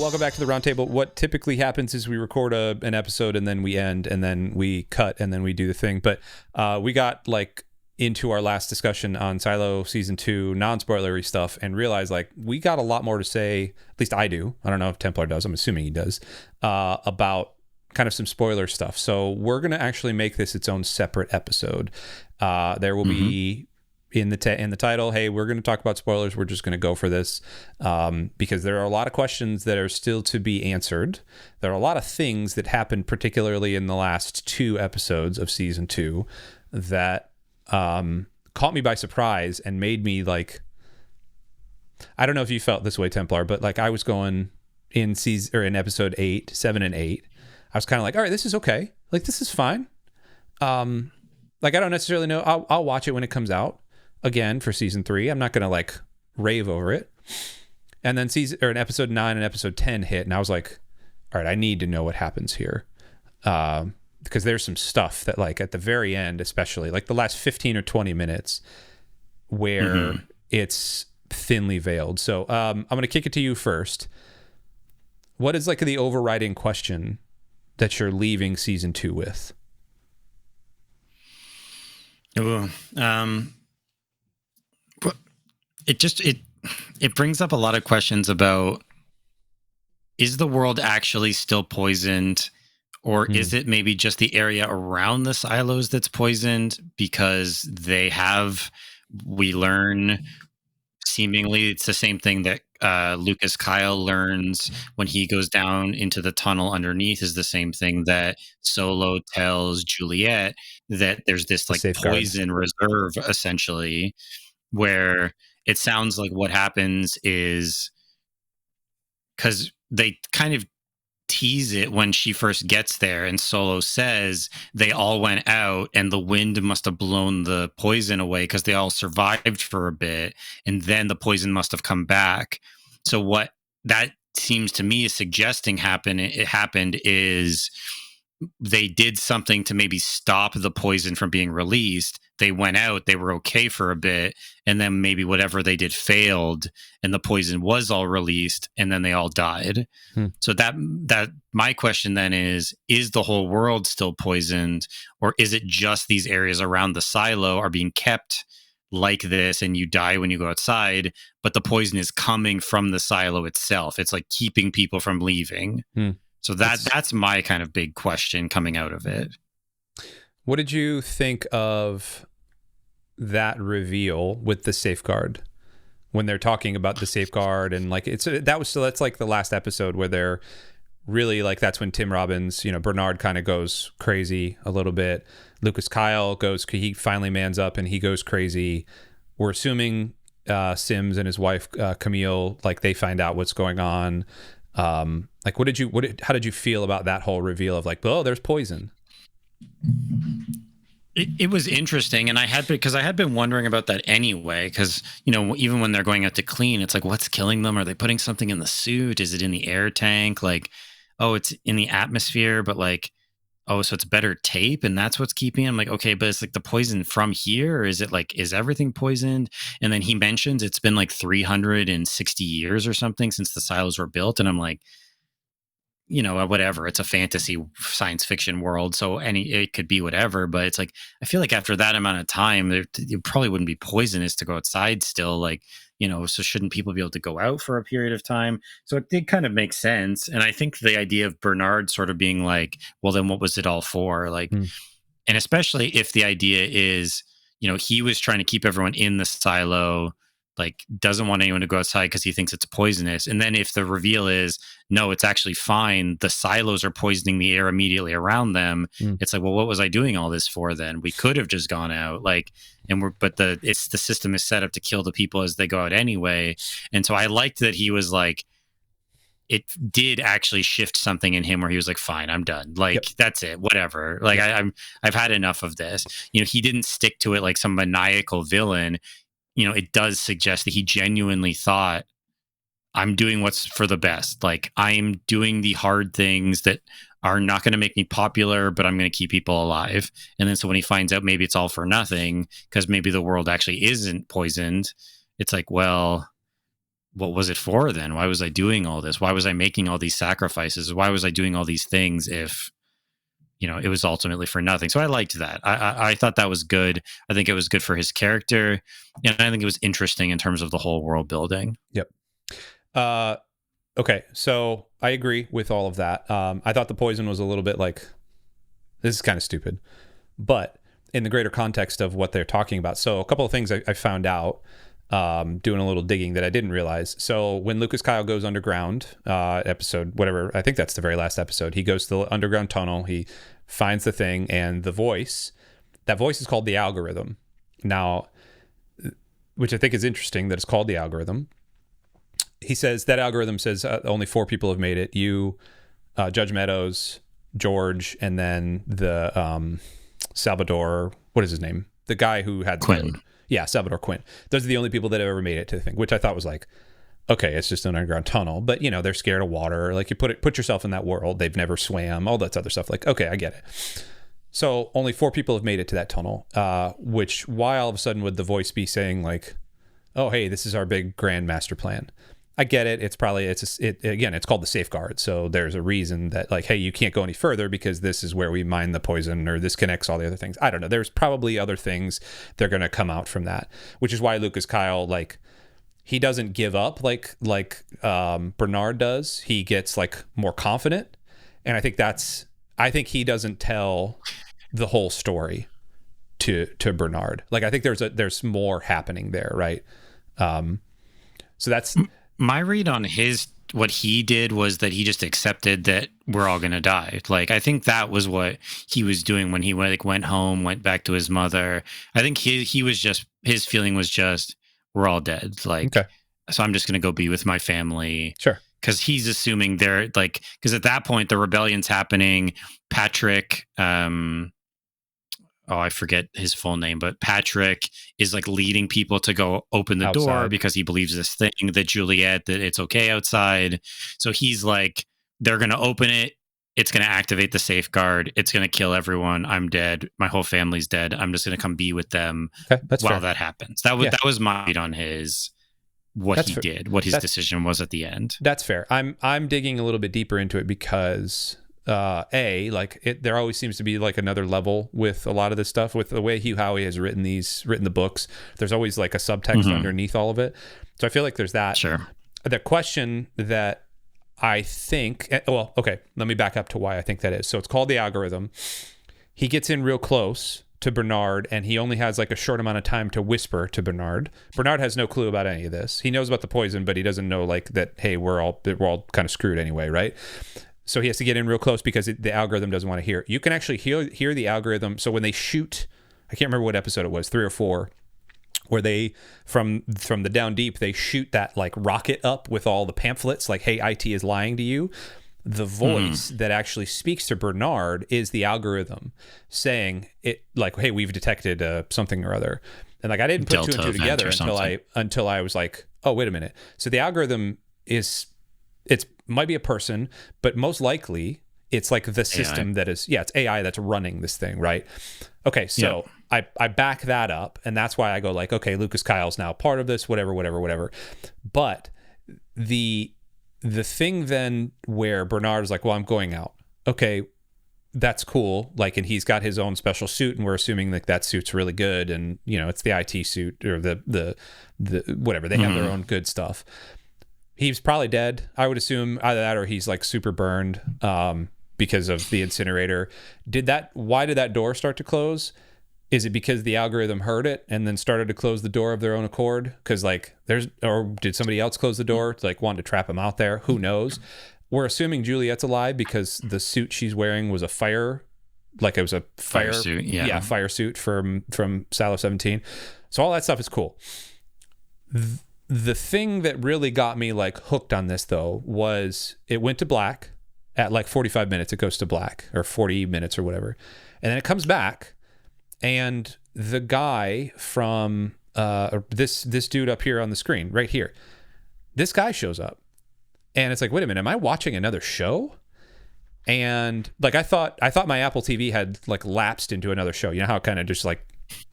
welcome back to the Roundtable. What typically happens is we record an episode and then we end and then we cut and then we do the thing. But we got like into our last discussion on Silo Season 2 non-spoilery stuff and realized like we got a lot more to say, at least I do. I don't know if Templar does. I'm assuming he does, about kind of some spoiler stuff. So we're going to actually make this its own separate episode. There will be in the title, hey, we're going to talk about spoilers. We're just going to go for this because there are a lot of questions that are still to be answered. There are a lot of things that happened, particularly in the last 2 episodes of Season 2, that caught me by surprise and made me like, I don't know if you felt this way, Templar, but like I was going in episode 8, 7 and 8. I was kind of like, all right, this is okay. Like, this is fine. Like, I don't necessarily know. I'll watch it when it comes out again for Season 3. I'm not going to like rave over it. And then in episode 9 and episode 10 hit. And I was like, all right, I need to know what happens here. Because there's some stuff that like at the very end, especially like the last 15 or 20 minutes where it's thinly veiled. So I'm going to kick it to you first. What is like the overriding question that you're leaving Season 2 with? It brings up a lot of questions about, is the world actually still poisoned, or is it maybe just the area around the silos that's poisoned? Because we learn seemingly it's the same thing that Lucas Kyle learns when he goes down into the tunnel underneath, is the same thing that Solo tells Juliet, that there's this like poison reserve essentially, where it sounds like what happens is, because they kind of tease it when she first gets there and Solo says they all went out and the wind must have blown the poison away because they all survived for a bit and then the poison must have come back. So what that seems to me is suggesting happened is they did something to maybe stop the poison from being released. They went out, they were okay for a bit, and then maybe whatever they did failed and the poison was all released and then they all died. So that my question then is the whole world still poisoned, or is it just these areas around the silo are being kept like this and you die when you go outside, but the poison is coming from the silo itself? It's like keeping people from leaving. So that's my kind of big question coming out of it. What did you think of that reveal with the safeguard when they're talking about the safeguard? And like that's like the last episode where they're really like, that's when Tim Robbins, Bernard kind of goes crazy a little bit. Lucas Kyle he finally mans up and he goes crazy. We're assuming Sims and his wife Camille, like they find out what's going on. Like how did you feel about that whole reveal of like, oh, there's poison? It was interesting, and I had been wondering about that anyway, because even when they're going out to clean, it's like, what's killing them? Are they putting something in the suit? Is it in the air tank? Like, oh, it's in the atmosphere, but like, oh, so it's better tape, and that's what's keeping him. Like, okay, but it's like the poison from here, or is it like, is everything poisoned? And then he mentions it's been like 360 years or something since the silos were built, and I'm like, whatever, it's a fantasy science fiction world, so it could be whatever, but it's like, I feel like after that amount of time, it probably wouldn't be poisonous to go outside still, like, so shouldn't people be able to go out for a period of time? So it did kind of make sense. And I think the idea of Bernard sort of being like, well, then what was it all for? Like, and especially if the idea is, he was trying to keep everyone in the silo, like doesn't want anyone to go outside because he thinks it's poisonous. And then if the reveal is, no, it's actually fine, the silos are poisoning the air immediately around them. It's like, well, what was I doing all this for then? We could have just gone out, like, but the system is set up to kill the people as they go out anyway. And so I liked that he was like, it did actually shift something in him where he was like, fine, I'm done. Like, that's it, whatever. Like, I've had enough of this. He didn't stick to it like some maniacal villain. It does suggest that he genuinely thought, I'm doing what's for the best. Like, I'm doing the hard things that are not going to make me popular, but I'm going to keep people alive. And then so when he finds out maybe it's all for nothing, because maybe the world actually isn't poisoned, it's like, well, what was it for then? Why was I doing all this? Why was I making all these sacrifices? Why was I doing all these things if, it was ultimately for nothing? So I liked that. I thought that was good. I think it was good for his character. And I think it was interesting in terms of the whole world building. Yep. Okay, so I agree with all of that. I thought the poison was a little bit like, this is kind of stupid, but in the greater context of what they're talking about. So a couple of things I found out doing a little digging that I didn't realize. So when Lucas Kyle goes underground, episode, whatever, I think that's the very last episode, he goes to the underground tunnel, he finds the thing, and the voice, that voice is called the algorithm. Now, which I think is interesting that it's called the algorithm. He says that algorithm says only 4 people have made it. You, Judge Meadows, George, and then the Salvador, what is his name? The guy who had Quinn. Yeah, Salvador Quinn. Those are the only people that have ever made it to the thing, which I thought was like, okay, it's just an underground tunnel, but they're scared of water. Like you put yourself in that world. They've never swam, all that other stuff. Like, okay, I get it. So only 4 people have made it to that tunnel, which why all of a sudden would the voice be saying like, oh, hey, this is our big grand master plan? I get it. It's probably, again, it's called the safeguard. So there's a reason that like, hey, you can't go any further because this is where we mine the poison, or this connects all the other things. I don't know. There's probably other things that are going to come out from that, which is why Lucas Kyle, like, he doesn't give up like Bernard does. He gets like more confident. And I think he doesn't tell the whole story to Bernard. Like, I think there's more happening there. Right. So that's, my read on what he did was that he just accepted that we're all going to die. Like, I think that was what he was doing when he went home, went back to his mother. I think he was just, his feeling was just, we're all dead. Like, okay. So I'm just going to go be with my family. Sure. Because he's assuming they're like, because at that point the rebellion's happening. Patrick, I forget his full name, but Patrick is like leading people to go open the outside door because he believes this thing that Juliet, that it's okay outside. So he's like, they're going to open it. It's going to activate the safeguard. It's going to kill everyone. I'm dead. My whole family's dead. I'm just going to come be with them while that happens. That was my read on what he did, what his decision was at the end. That's fair. I'm digging a little bit deeper into it because there always seems to be like another level with a lot of this stuff, with the way Hugh Howey has written the books. There's always like a subtext underneath all of it. So I feel like there's that. Sure. The question that I think, well, okay, let me back up to why I think that is. So it's called the algorithm. He gets in real close to Bernard, and he only has like a short amount of time to whisper to Bernard. Bernard has no clue about any of this. He knows about the poison, but he doesn't know like that, hey, we're all kind of screwed anyway, right? So he has to get in real close because the algorithm doesn't want to hear. You can actually hear the algorithm. So when they shoot, I can't remember what episode it was, 3 or 4, where they, from the down deep, they shoot that like rocket up with all the pamphlets, like, hey, IT is lying to you. The voice that actually speaks to Bernard is the algorithm saying it, like, hey, we've detected something or other. And like, I didn't put 2 and 2 together until I was like, oh, wait a minute. So the algorithm might be a person, but most likely it's like the system AI. It's AI that's running this thing, right? Okay, so I back that up, and that's why I go like, okay, Lucas Kyle's now part of this, whatever. But the thing then where Bernard is like, well, I'm going out. Okay, that's cool. Like, and he's got his own special suit, and we're assuming like that suit's really good, and it's the IT suit or the whatever. They have their own good stuff. He's probably dead. I would assume either that or he's like super burned because of the incinerator. Why did that door start to close? Is it because the algorithm heard it and then started to close the door of their own accord? Because like or did somebody else close the door to like wanted to trap him out there? Who knows? We're assuming Juliet's alive because the suit she's wearing was a fire, like it was a fire suit. Yeah, fire suit from Silo 17. So all that stuff is cool. The thing that really got me like hooked on this though was it went to black at like 45 minutes. It goes to black, or 40 minutes or whatever. And then it comes back, and the guy from this dude up here on the screen right here, this guy shows up, and it's like, wait a minute, am I watching another show? And like, I thought my Apple TV had like lapsed into another show. You know how it kind of just like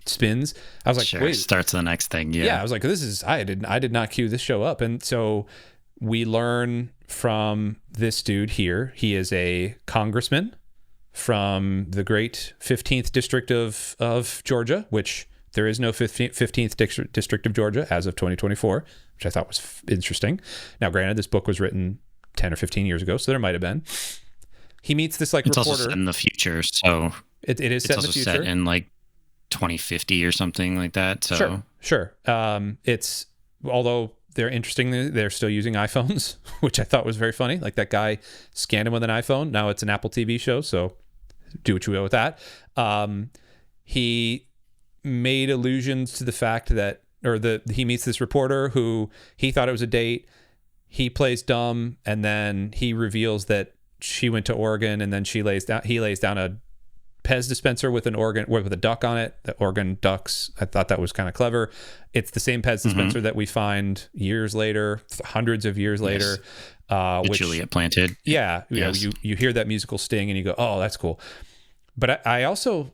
spins. I was like, Sure, wait, starts the next thing. yeah. I Yeah. was like, I did not cue this show up. And so we learn from this dude here. He is a congressman from the great 15th district of Georgia, which there is no 15th district of Georgia as of 2024, which I thought was interesting. Now, granted, this book was written 10 or 15 years ago, so there might have been. He meets this like It's reporter. also set in the future, so it is set in the future. It's also set in like 2050 or something like that. So sure. It's, although they're interesting, they're still using iPhones, which I thought was very funny. Like that guy scanned him with an iPhone. Now it's an Apple TV show, so do what you will with that. He made allusions to the fact that, he meets this reporter who he thought it was a date. He plays dumb, and then he reveals that she went to Oregon, and then he lays down a Pez dispenser with a duck on it. The Oregon ducks. I thought that was kind of clever. It's the same Pez dispenser that we find years later, hundreds of years later. Which Juliet planted. Yeah. Yes. You hear that musical sting and you go, oh, that's cool. But I also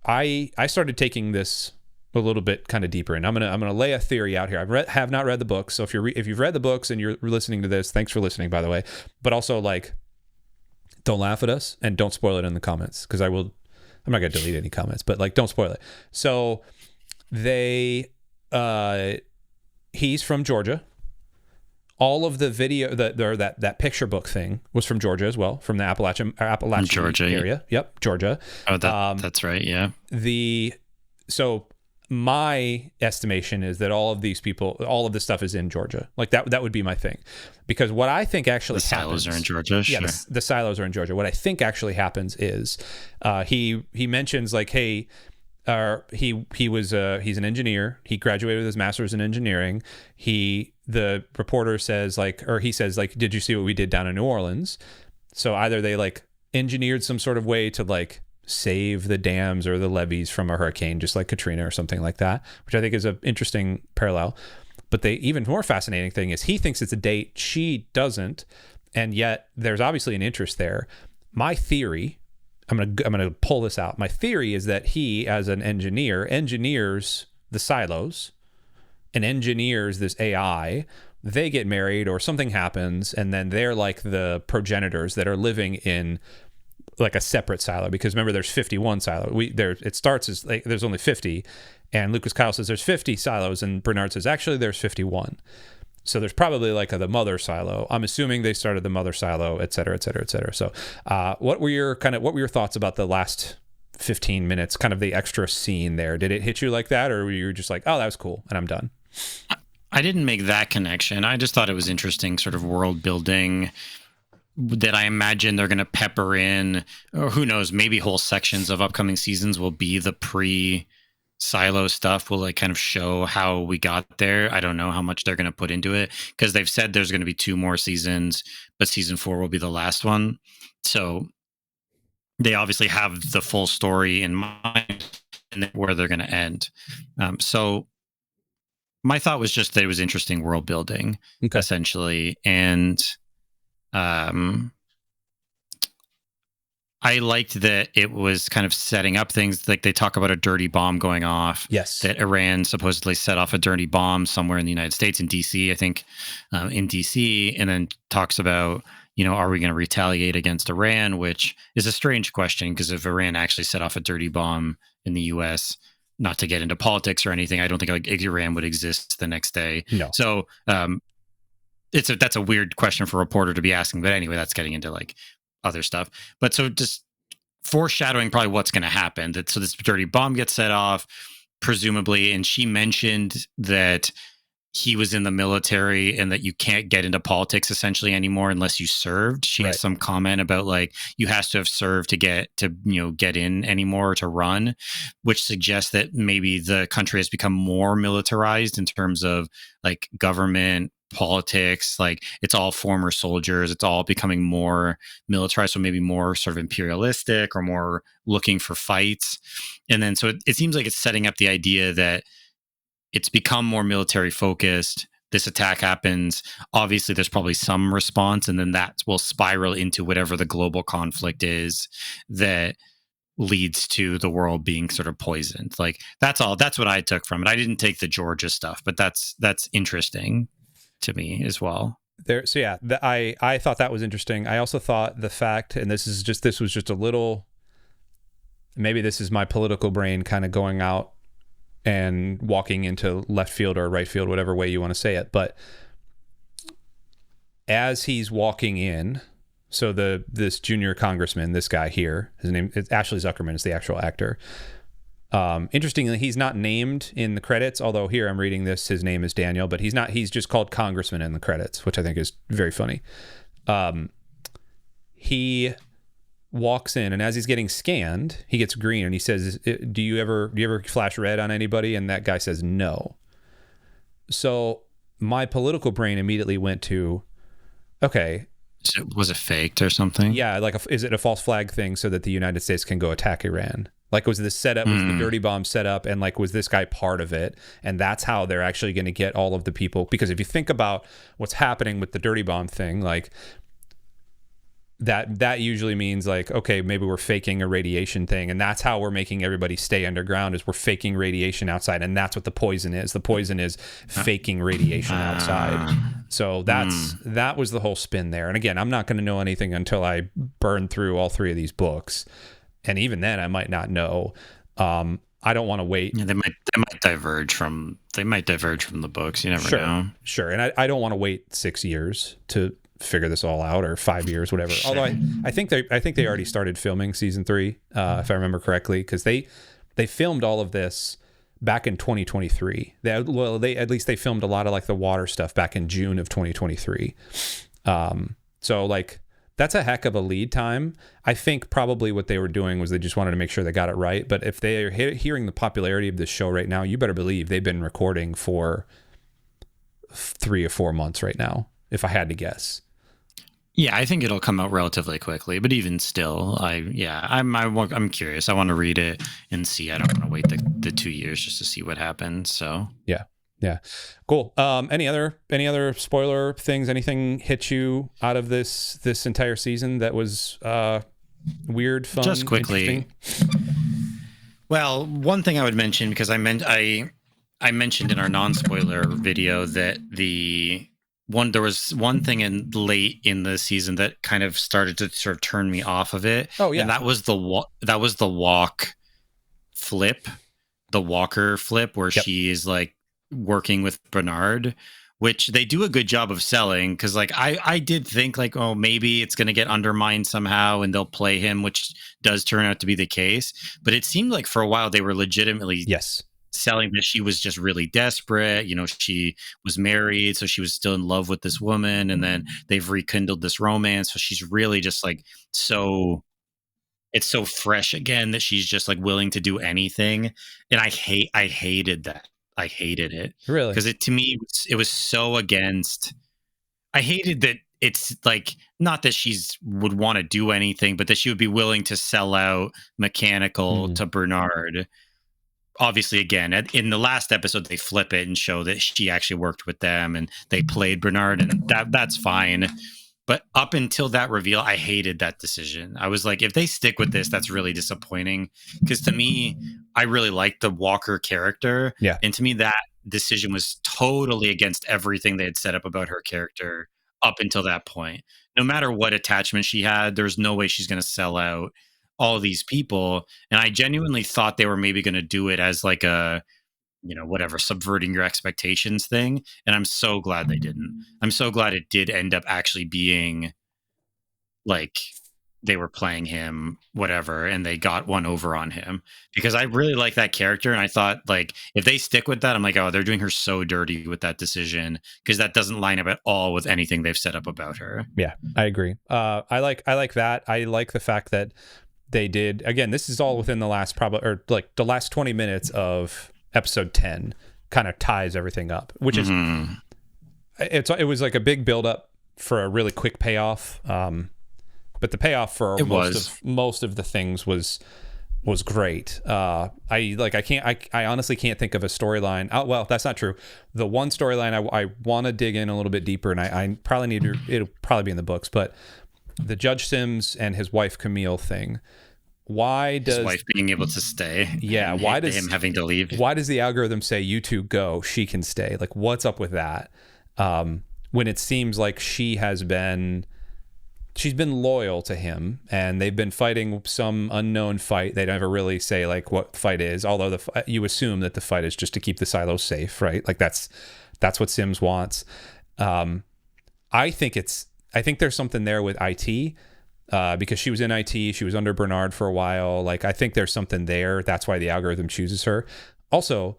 started taking this a little bit kind of deeper, and I'm gonna lay a theory out here. Have not read the books, so if you've read the books and you're listening to this, thanks for listening, by the way. But also, like, don't laugh at us and don't spoil it in the comments, because I'm not gonna delete any comments, but like, don't spoil it. So he's from Georgia. All of the video that picture book thing was from Georgia as well, from the Appalachian Georgia area. Yep, Georgia. Oh, that's right. Yeah. So my estimation is that all of this stuff is in Georgia. Like that would be my thing, because what I think actually happens, silos are in Georgia. Yeah, sure. the silos are in Georgia. What I think actually happens is, he mentions like, hey, he's an engineer. He graduated with his master's in engineering. The reporter says he says, did you see what we did down in New Orleans? So either they like engineered some sort of way to like save the dams or the levees from a hurricane, just like Katrina or something like that, which I think is an interesting parallel. But the even more fascinating thing is he thinks it's a date, she doesn't, and yet there's obviously an interest there. My theory, I'm gonna pull this out. My theory is that he, as an engineer, engineers the silos and engineers this AI. They get married or something happens, and then they're like the progenitors that are living in like a separate silo, because remember, there's 51 silos. It starts as like there's only 50, and Lucas Kyle says there's 50 silos, and Bernard says actually there's 51. So there's probably like the mother silo. I'm assuming they started the mother silo, et cetera, et cetera, et cetera. So what were your thoughts about the last 15 minutes, kind of the extra scene there? Did it hit you like that, or were you just like, oh, that was cool, and I'm done? I didn't make that connection. I just thought it was interesting, sort of world building that I imagine they're going to pepper in, or who knows, maybe whole sections of upcoming seasons will be the pre-silo stuff. Will like kind of show how we got there. I don't know how much they're going to put into it, because they've said there's going to be 2 more seasons, but season 4 will be the last one. So they obviously have the full story in mind and where they're going to end. So my thought was just that it was interesting world building, essentially. And I liked that it was kind of setting up things. Like they talk about a dirty bomb going off. Yes. That Iran supposedly set off a dirty bomb somewhere in the United States, in DC, I think, in DC, and then talks about, are we going to retaliate against Iran, which is a strange question, because if Iran actually set off a dirty bomb in the US, not to get into politics or anything, I don't think like Iran would exist the next day. No. So that's a weird question for a reporter to be asking. But anyway, that's getting into like other stuff. But so just foreshadowing probably what's going to happen. So this dirty bomb gets set off, presumably, and she mentioned that he was in the military and that you can't get into politics essentially anymore unless you served. She has some comment about like you have to have served to get in anymore, to run, which suggests that maybe the country has become more militarized in terms of like government, politics. Like it's all former soldiers. It's all becoming more militarized. So maybe more sort of imperialistic or more looking for fights. And then so it seems like it's setting up the idea that it's become more military focused. This attack happens. Obviously, there's probably some response, and then that will spiral into whatever the global conflict is that leads to the world being sort of poisoned. Like that's all. That's what I took from it. I didn't take the Georgia stuff, but that's interesting to me as well. So yeah, I thought that was interesting. I also thought the fact, and this was just a little, maybe this is my political brain kind of going out and walking into left field or right field, whatever way you want to say it. But as he's walking in, so this junior congressman, this guy here, his name is Ashley Zuckerman, is the actual actor. Interestingly, he's not named in the credits, although here I'm reading this, his name is Daniel, but he's just called Congressman in the credits, which I think is very funny. He walks in, and as he's getting scanned, he gets green, and he says, do you ever flash red on anybody? And that guy says no. So my political brain immediately went to, okay, was it faked or something? Yeah, like is it a false flag thing so that the United States can go attack Iran? Like, was this setup, was the dirty bomb set up, and like, was this guy part of it? And that's how they're actually going to get all of the people. Because if you think about what's happening with the dirty bomb thing, like that usually means like, okay, maybe we're faking a radiation thing, and that's how we're making everybody stay underground, is we're faking radiation outside, and that's what the poison is. The poison is faking radiation outside. So that was the whole spin there. And again, I'm not going to know anything until I burn through all 3 of these books. And even then, I might not know. I don't want to wait. Yeah, they might diverge from the books. You never know. Sure. And I don't want to wait 6 years to figure this all out, or 5 years, whatever. Although I think they already started filming season 3, if I remember correctly, because they filmed all of this back in 2023. They at least they filmed a lot of like the water stuff back in June of 2023. So like, that's a heck of a lead time. I think probably what they were doing was they just wanted to make sure they got it right. But if they are hearing the popularity of this show right now, you better believe they've been recording for 3 or 4 months right now, if I had to guess. Yeah, I think it'll come out relatively quickly. But even still, I'm curious. I want to read it and see. I don't want to wait the 2 years just to see what happens. So yeah, cool. Any other spoiler things? Anything hit you out of this entire season that was weird, fun, just quickly? Well, one thing I would mention, because I mentioned in our non-spoiler video that there was one thing late in the season that kind of started to sort of turn me off of it. Oh yeah, and that was the walker flip, where she is like working with Bernard, which they do a good job of selling, because like I did think like, oh, maybe it's going to get undermined somehow and they'll play him, which does turn out to be the case. But it seemed like for a while they were legitimately selling that she was just really desperate. You know, she was married, so she was still in love with this woman, and then they've rekindled this romance, so she's really just like, so it's so fresh again that she's just like willing to do anything. And I hated that. I hated it. Really? Because to me, it was so against. I hated that it's like, not that she's would want to do anything, but that she would be willing to sell out Mechanical to Bernard. Obviously, again, in the last episode, they flip it and show that she actually worked with them and they played Bernard, and that's fine. But up until that reveal, I hated that decision. I was like, if they stick with this, that's really disappointing. Because to me, I really liked the Walker character. Yeah. And to me, that decision was totally against everything they had set up about her character up until that point. No matter what attachment she had, there's no way she's going to sell out all these people. And I genuinely thought they were maybe going to do it as like a, you know, whatever, subverting your expectations thing. And I'm so glad they didn't. I'm so glad it did end up actually being like they were playing him, whatever, and they got one over on him, because I really like that character. And I thought, like, if they stick with that, I'm like, oh, they're doing her so dirty with that decision, because that doesn't line up at all with anything they've set up about her. Yeah, I agree. I like that. I like the fact that they did, again, this is all within the last the last 20 minutes of episode 10 kind of ties everything up, which is it was like a big build up for a really quick payoff, but the payoff for most of the things was great. I honestly can't think of a storyline. Oh, well, that's not true. The one storyline I want to dig in a little bit deeper, and I probably need to, it'll probably be in the books, but the Judge Sims and his wife Camille thing why His does wife being able to stay. yeah, and him having to leave. why does the algorithm say you two go, she can stay? Like, what's up with that? When it seems like she's been loyal to him, and they've been fighting some unknown fight. They never really say like what the fight is, although you assume that the fight is just to keep the silos safe, right? Like that's what Sims wants. I think there's something there with IT, because she was in IT, she was under Bernard for a while. Like, I think there's something there. That's why the algorithm chooses her. Also,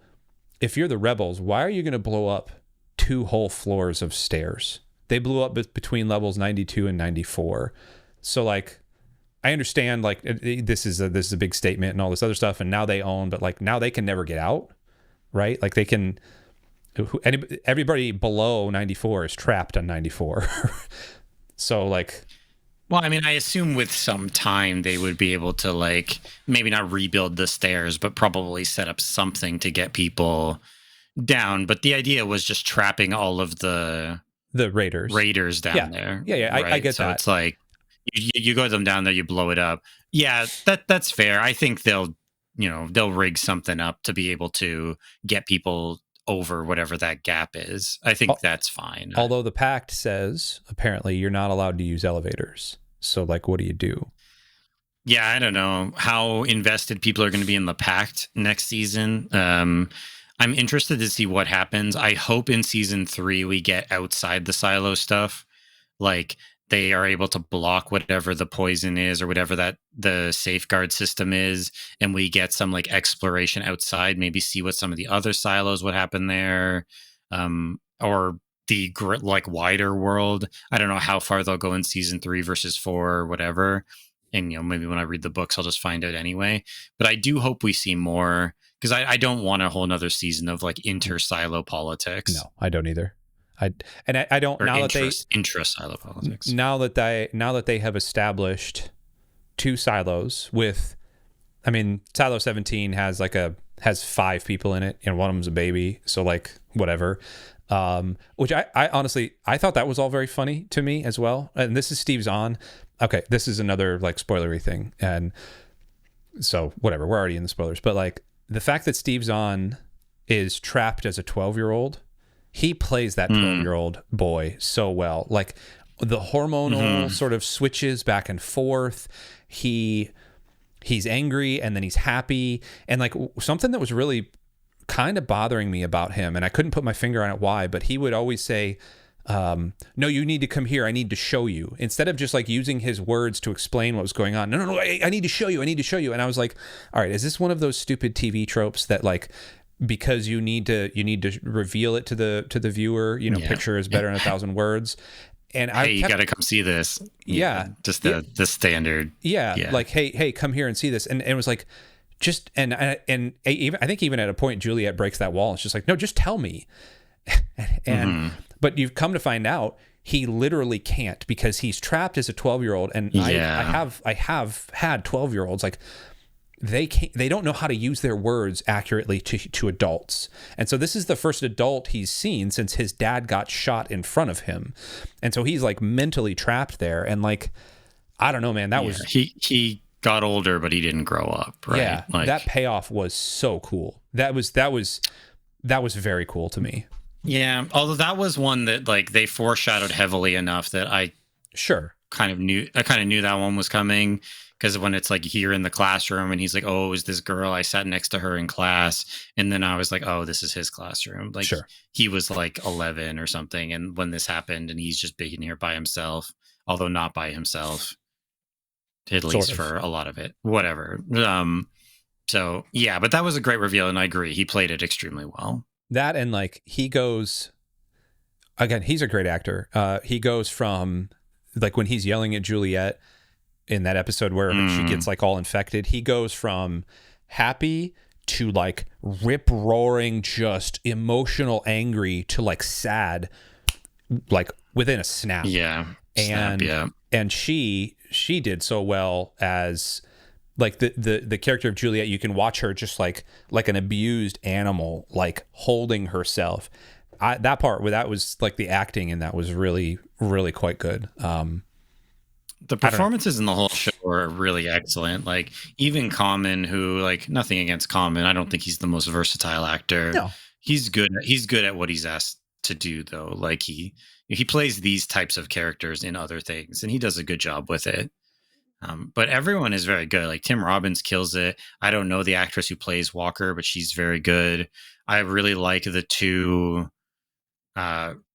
if you're the rebels, why are you going to blow up 2 whole floors of stairs? They blew up between levels 92 and 94. So like, I understand like this is a big statement and all this other stuff, and now they own, but like now they can never get out, right? Like they can. Everybody below 94 is trapped on 94. So like, well, I mean, I assume with some time they would be able to like maybe not rebuild the stairs, but probably set up something to get people down. But the idea was just trapping all of the raiders down there. Yeah, right? I get so that. It's like you go them down there, you blow it up. Yeah, that's fair. I think they'll rig something up to be able to get people over whatever that gap is. I think that's fine. Although the pact says apparently you're not allowed to use elevators. So like, what do you do? Yeah, I don't know how invested people are going to be in the pact next season. I'm interested to see what happens. I hope in season 3 we get outside the silo stuff. Like they are able to block whatever the poison is or whatever that the safeguard system is, and we get some like exploration outside, maybe see what some of the other silos, what happened there, or the like wider world. I don't know how far they'll go in season 3 versus 4 or whatever. And maybe when I read the books, I'll just find out anyway. But I do hope we see more, because I don't want a whole nother season of like inter-silo politics. No, I don't either. I don't, or intra-silo politics. Now that they have established 2 silos with, I mean, silo 17 has 5 people in it, and one of them's a baby, so like whatever. Which I honestly, I thought that was all very funny to me as well. And this is Steve Zahn. Okay, this is another like spoilery thing, and so whatever, we're already in the spoilers, but like the fact that Steve Zahn is trapped as a 12-year-old, he plays that 12-year-old boy so well. Like the hormonal sort of switches back and forth. He's angry and then he's happy. And like something that was really kind of bothering me about him, and I couldn't put my finger on it why, but he would always say, no, you need to come here. I need to show you. Instead of just like using his words to explain what was going on. No, I need to show you. I need to show you. And I was like, all right, is this one of those stupid TV tropes that like, because you need to reveal it to the viewer, picture is better than 1,000 words. And you got to come see this. Yeah. Just the standard. Yeah. Like, hey, come here and see this. And it was like, just, and even, I think even at a point, Juliet breaks that wall. It's just like, no, just tell me. But you've come to find out he literally can't, because he's trapped as a 12-year-old. And I have had 12-year-olds, like, they don't know how to use their words accurately to adults. And so this is the first adult he's seen since his dad got shot in front of him. And so he's like mentally trapped there. And like, I don't know, man, that was, he got older, but he didn't grow up. Right. Yeah. Like, that payoff was so cool. That was very cool to me. Yeah. Although that was one that like they foreshadowed heavily enough that I kind of knew that one was coming. Because when it's like here in the classroom and he's like, oh, is this girl? I sat next to her in class. And then I was like, oh, this is his classroom. Like he was like 11 or something. And when this happened, and he's just being here by himself, although not by himself, at least for a lot of it, whatever. So yeah, but that was a great reveal. And I agree. He played it extremely well. That, and like he goes, again, he's a great actor. He goes from like when he's yelling at Juliet in that episode where she gets like all infected, he goes from happy to like rip roaring, just emotional, angry to like sad, like within a snap. Yeah. And she did so well as like the character of Juliet. You can watch her just like an abused animal, like holding herself. That was like the acting, and that was really, really quite good. The performances in the whole show were really excellent. Like even Common, who like nothing against Common, I don't think he's the most versatile actor. No. He's good. He's good at what he's asked to do, though. Like he plays these types of characters in other things, and he does a good job with it. But everyone is very good. Like Tim Robbins kills it. I don't know the actress who plays Walker, but she's very good. I really like the two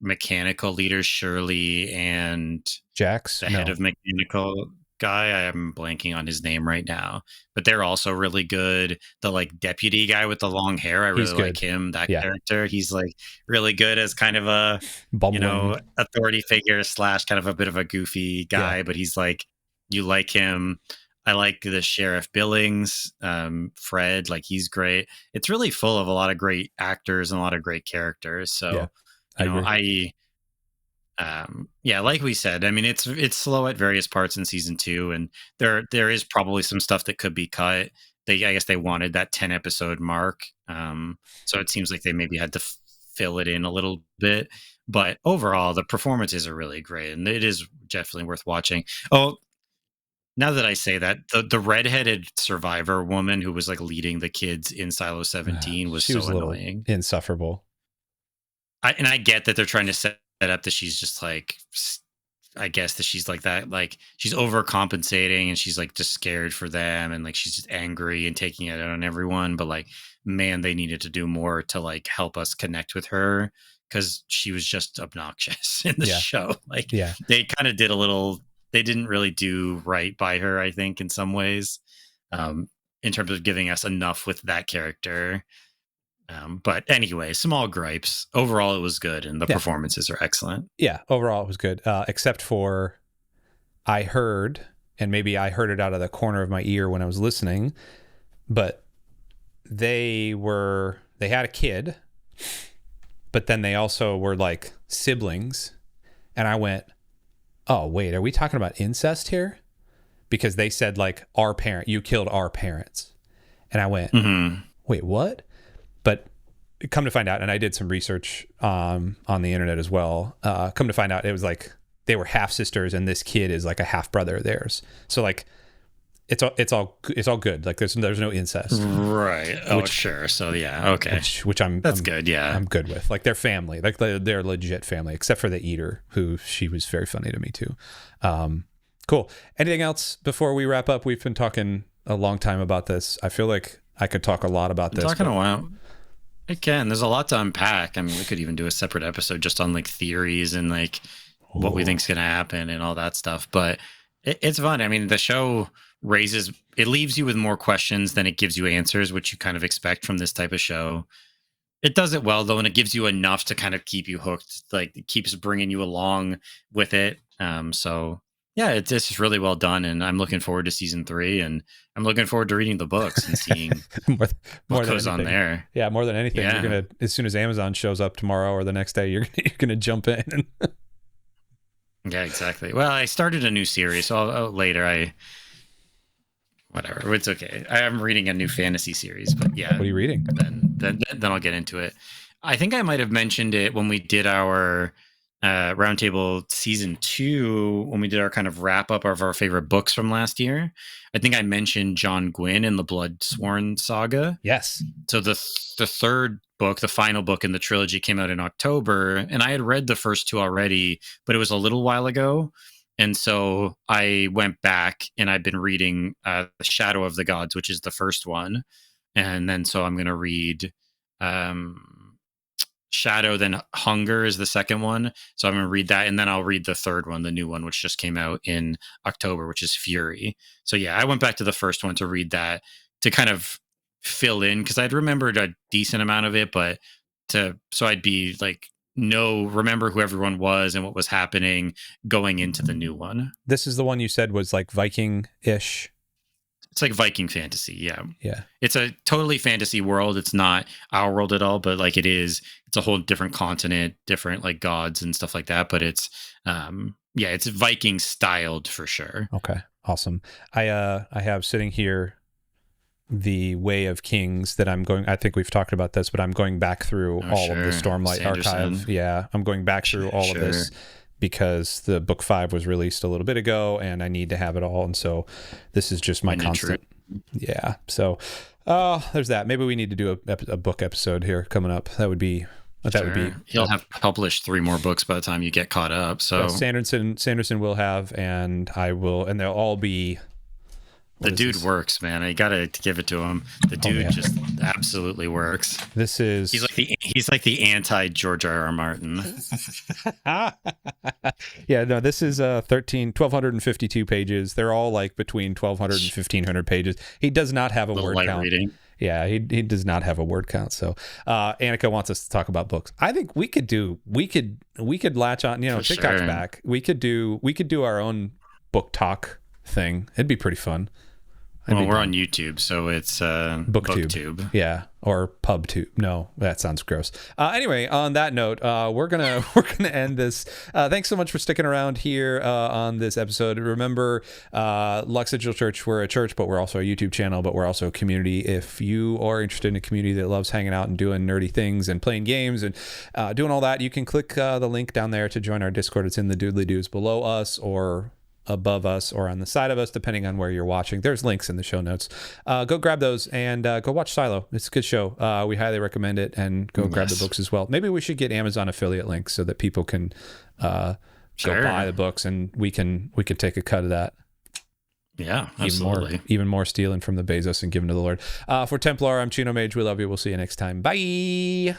mechanical leaders, Shirley and Jax, the head of mechanical guy. I am blanking on his name right now, but they're also really good. The like deputy guy with the long hair, I really like him. That character, he's like really good as kind of a bumbling, authority figure / kind of a bit of a goofy guy, but he's like, you like him. I like the Sheriff Billings, Fred, like he's great. It's really full of a lot of great actors and a lot of great characters. So like we said, I mean, it's slow at various parts in season 2, and there is probably some stuff that could be cut. I guess they wanted that 10 episode mark, so it seems like they maybe had to fill it in a little bit. But overall, the performances are really great, and it is definitely worth watching. Oh, now that I say that, the redheaded survivor woman who was like leading the kids in Silo 17 was so annoying, insufferable. I get that they're trying to set up that she's just like, I guess that she's like that, like she's overcompensating and she's like just scared for them, and like she's just angry and taking it out on everyone. But like, man, they needed to do more to like help us connect with her, because she was just obnoxious in the show. Like they kind of did they didn't really do right by her, I think, in some ways, in terms of giving us enough with that character. But anyway, small gripes. Overall, it was good, and the performances are excellent. Yeah, overall, it was good, except for I heard, and maybe I heard it out of the corner of my ear when I was listening, but they had a kid, but then they also were like siblings, and I went, oh, wait, are we talking about incest here? Because they said like, you killed our parents. And I went, wait, what? But come to find out, and I did some research on the internet as well. Come to find out, it was like they were half sisters, and this kid is like a half brother of theirs. So like, it's all good. Like there's no incest, right? Oh, sure. So yeah, okay. Which that's good. Yeah, I'm good with. Like their family, like they're legit family, except for the eater, who she was very funny to me too. Cool. Anything else before we wrap up? We've been talking a long time about this. I feel like I could talk a lot about this. Talking a while. It can. There's a lot to unpack. I mean, we could even do a separate episode just on like theories and like what we think's going to happen and all that stuff. But it's fun. I mean, the show leaves you with more questions than it gives you answers, which you kind of expect from this type of show. It does it well, though, and it gives you enough to kind of keep you hooked. Like it keeps bringing you along with it. So yeah, it's just really well done, and I'm looking forward to season 3, and I'm looking forward to reading the books and seeing more what goes on there. Yeah, more than anything, you're gonna, as soon as Amazon shows up tomorrow or the next day, you're gonna jump in. Yeah, exactly. Well, I started a new series, so later whatever. It's okay. I'm reading a new fantasy series, but yeah. What are you reading? Then I'll get into it. I think I might have mentioned it when we did our Roundtable season 2, when we did our kind of wrap up of our favorite books from last year. I think I mentioned John Gwynne in the Bloodsworn saga. Yes. So the third book, the final book in the trilogy, came out in October, and I had read the first 2 already, but it was a little while ago. And so I went back and I've been reading The Shadow of the Gods, which is the first one. And then so I'm going to read Shadow, then Hunger is the second one. So I'm going to read that, and then I'll read the third one, the new one, which just came out in October, which is Fury. So yeah, I went back to the first one to read that, to kind of fill in, because I'd remembered a decent amount of it, but so I'd be like, remember who everyone was and what was happening going into the new one. This is the one you said was like Viking-ish. It's like Viking fantasy, yeah. Yeah. It's a totally fantasy world. It's not our world at all, but like it's a whole different continent, different like gods and stuff like that. But it's it's Viking styled for sure. Okay. Awesome. I have sitting here the Way of Kings that I think we've talked about this, but I'm going back through all of the Stormlight Sanderson. archive. Yeah. I'm going back through all of this. because the book 5 was released a little bit ago and I need to have it all. And so this is just my constant. Yeah. So there's that. Maybe we need to do a book episode here coming up. That would be. He'll have published 3 more books by the time you get caught up. So Sanderson will have, and I will, and they'll all be. The dude works, man. I gotta give it to him. The dude just absolutely works. This is he's like the anti George R.R. Martin. Yeah, no, this is 1,252 pages. They're all like between 1,200 and 1,500 pages. He does not have a word count. Reading. Yeah, he does not have a word count. So Annika wants us to talk about books. I think we could latch on, TikTok's back. We could do our own book talk thing. It'd be pretty fun. We're on YouTube, so it's BookTube. Yeah, or PubTube. No, that sounds gross. Anyway, on that note, we're gonna end this. Thanks so much for sticking around here on this episode. Remember, Lux Digital Church, we're a church, but we're also a YouTube channel, but we're also a community. If you are interested in a community that loves hanging out and doing nerdy things and playing games and doing all that, you can click the link down there to join our Discord. It's in the doodly-doos below us or above us or on the side of us, depending on where you're watching. There's links in the show notes. Go grab those and go watch Silo. It's a good show. We highly recommend it, and go grab the books as well. Maybe we should get Amazon affiliate links so that people can go buy the books, and we can take a cut of that. Yeah, absolutely. Even more stealing from the Bezos and giving to the Lord. For Templar, I'm Chino Mage. We love you. We'll see you next time. Bye.